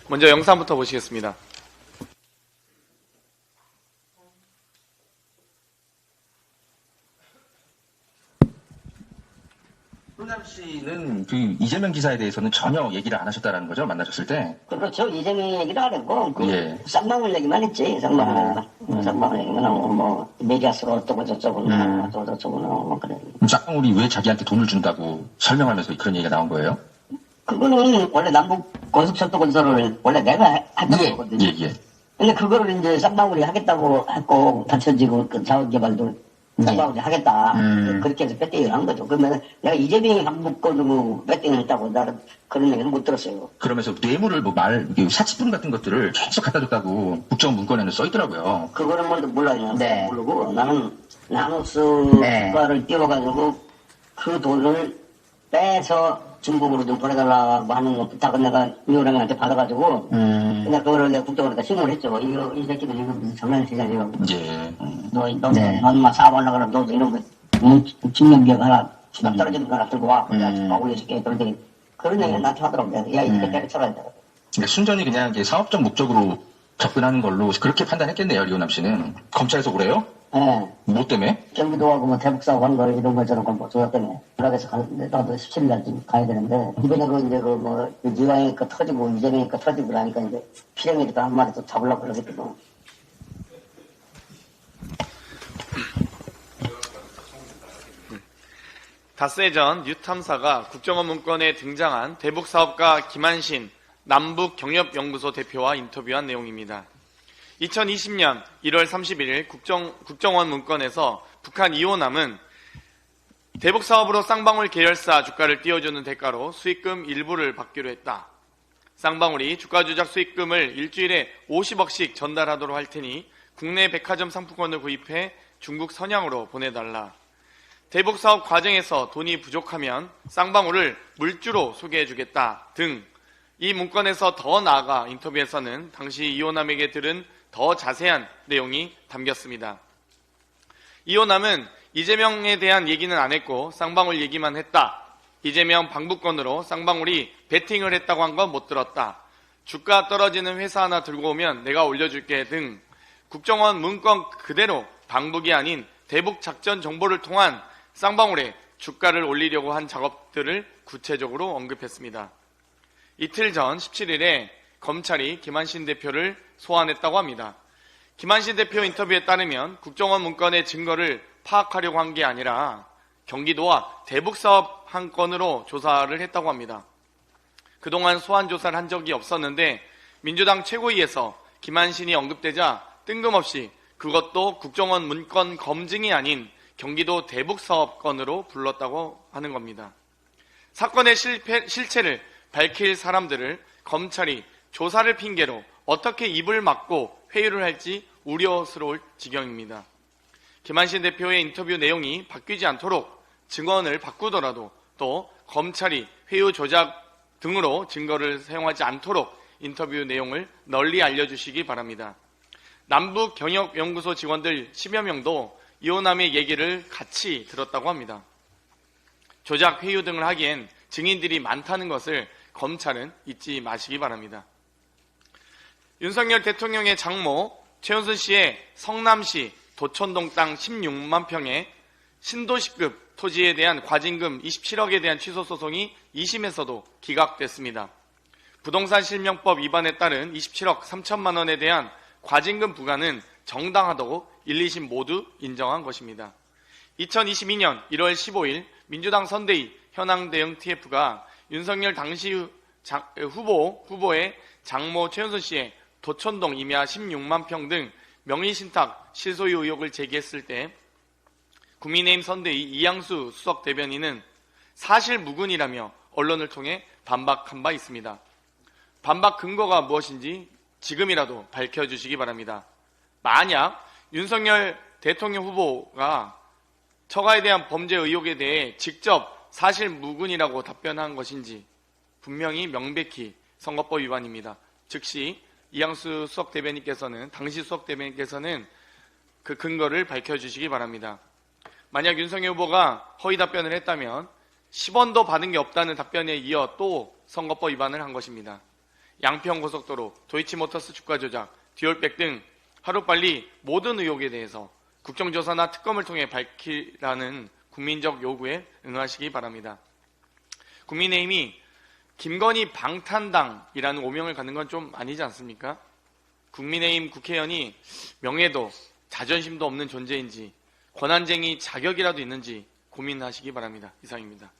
먼저 영상부터 보시겠습니다. 손남 씨는 그 이재명 기사에 대해서는 전혀 얘기를 안 하셨다라는 거죠? 만나셨을 때? 그렇죠. 이재명 얘기를 안 했고, 예. 쌍방울 얘기만 했지, 쌍방울 얘기만 하고, 뭐, 메디아스가 어쩌고 저쩌고, 어쩌고 저쩌고, 뭐, 그래. 그럼 쌍방울이 왜 자기한테 돈을 준다고 설명하면서 그런 얘기가 나온 거예요? 그거는 원래 남북 고속철도 건설을 원래 내가 했던 거거든요. 예. 근데 그거를 이제 쌍방울이 하겠다고 했고, 단천지구 그 자원개발도 쌍방울이 하겠다. 그렇게 해서 배팅을 한 거죠. 그러면 내가 이재명이 한국권으로 배팅을 했다고 나는 그런 얘기는 못 들었어요. 그러면서 뇌물을 사치품 같은 것들을 계속 갖다 줬다고 국정 문건에는 써 있더라고요. 그거는 뭐 몰라요. 네. 모르고 나는 나노스가를 띄워가지고 그 돈을 빼서 중국으로 좀 보내달라고 하는 부탁은 내가 이호랑한테 받아가지고 근데 그거를 내가 국정원에다 신고를 했죠. 이 새끼들 이거 무슨 장난치냐 지금. 예. 너막 사업하려고 그러면 너도 이런 거 증명기억 하나 수납 떨어지는 거 하나 들고 와. 내가 올려줄게. 그런데 그런 얘기를 나한테 하더라고. 야, 이 새끼 때려쳐라. 그러니까 순전히 그냥 이게 사업적 목적으로 접근하는 걸로 그렇게 판단했겠네요, 리오남 씨는. 검찰에서 오래요? 예. 뭐 때문에? 경기도하고 뭐 대북 사업 한 거 이런 거 저런 거뭐 조사 때문에 연락해서 가는데 나도 17일 날쯤 가야 되는데 이번에 그 이제 그 이왕이 거 터지고 이재명이 거 터지고 그러니까 이제 필행이니까 한 마리 또 잡으려고 그러겠거든. 닷새 전 뉴탐사가 국정원 문건에 등장한 대북사업가 김한신 남북경협연구소 대표와 인터뷰한 내용입니다. 2020년 1월 31일 국정원 문건에서 북한 이호남은 대북사업으로 쌍방울 계열사 주가를 띄워주는 대가로 수익금 일부를 받기로 했다. 쌍방울이 주가 조작 수익금을 일주일에 50억씩 전달하도록 할 테니 국내 백화점 상품권을 구입해 중국 선양으로 보내달라. 대북사업 과정에서 돈이 부족하면 쌍방울을 물주로 소개해주겠다 등 이 문건에서 더 나아가 인터뷰에서는 당시 이호남에게 들은 더 자세한 내용이 담겼습니다. 이호남은 이재명에 대한 얘기는 안 했고 쌍방울 얘기만 했다. 이재명 방북권으로 쌍방울이 베팅을 했다고 한 건 못 들었다. 주가 떨어지는 회사 하나 들고 오면 내가 올려줄게 등 국정원 문건 그대로 방북이 아닌 대북 작전 정보를 통한 쌍방울에 주가를 올리려고 한 작업들을 구체적으로 언급했습니다. 이틀 전 17일에 검찰이 김한신 대표를 소환했다고 합니다. 김한신 대표 인터뷰에 따르면 국정원 문건의 증거를 파악하려고 한 게 아니라 경기도와 대북사업 한 건으로 조사를 했다고 합니다. 그동안 소환 조사를 한 적이 없었는데 민주당 최고위에서 김한신이 언급되자 뜬금없이 그것도 국정원 문건 검증이 아닌 경기도 대북사업 건으로 불렀다고 하는 겁니다. 사건의 실체를 밝힐 사람들을 검찰이 조사를 핑계로 어떻게 입을 막고 회유를 할지 우려스러울 지경입니다. 김한신 대표의 인터뷰 내용이 바뀌지 않도록 증언을 바꾸더라도 또 검찰이 회유 조작 등으로 증거를 사용하지 않도록 인터뷰 내용을 널리 알려주시기 바랍니다. 남북경협연구소 직원들 10여 명도 이호남의 얘기를 같이 들었다고 합니다. 조작 회유 등을 하기엔 증인들이 많다는 것을 검찰은 잊지 마시기 바랍니다. 윤석열 대통령의 장모 최은순 씨의 성남시 도천동 땅 16만 평의 신도시급 토지에 대한 과징금 27억에 대한 취소 소송이 2심에서도 기각됐습니다. 부동산 실명법 위반에 따른 27억 3천만 원에 대한 과징금 부과는 정당하다고 1, 2심 모두 인정한 것입니다. 2022년 1월 15일 민주당 선대위 현황 대응 TF가 윤석열 당시 후보의 장모 최은순 씨의 도천동 임야 16만 평 등 명의신탁 실소유 의혹을 제기했을 때 국민의힘 선대위 이양수 수석 대변인은 사실 무근이라며 언론을 통해 반박한 바 있습니다. 반박 근거가 무엇인지 지금이라도 밝혀주시기 바랍니다. 만약 윤석열 대통령 후보가 처가에 대한 범죄 의혹에 대해 직접 사실 무근이라고 답변한 것인지 분명히 명백히 선거법 위반입니다. 즉시 이양수 수석 대변인께서는 당시 수석 대변인께서는 그 근거를 밝혀주시기 바랍니다. 만약 윤석열 후보가 허위 답변을 했다면 10원도 받은 게 없다는 답변에 이어 또 선거법 위반을 한 것입니다. 양평고속도로, 도이치모터스 주가 조작, 듀얼백 등 하루빨리 모든 의혹에 대해서 국정조사나 특검을 통해 밝히라는 국민적 요구에 응하시기 바랍니다. 국민의힘이 김건희 방탄당이라는 오명을 갖는 건 좀 아니지 않습니까? 국민의힘 국회의원이 명예도 자존심도 없는 존재인지 권한쟁이 자격이라도 있는지 고민하시기 바랍니다. 이상입니다.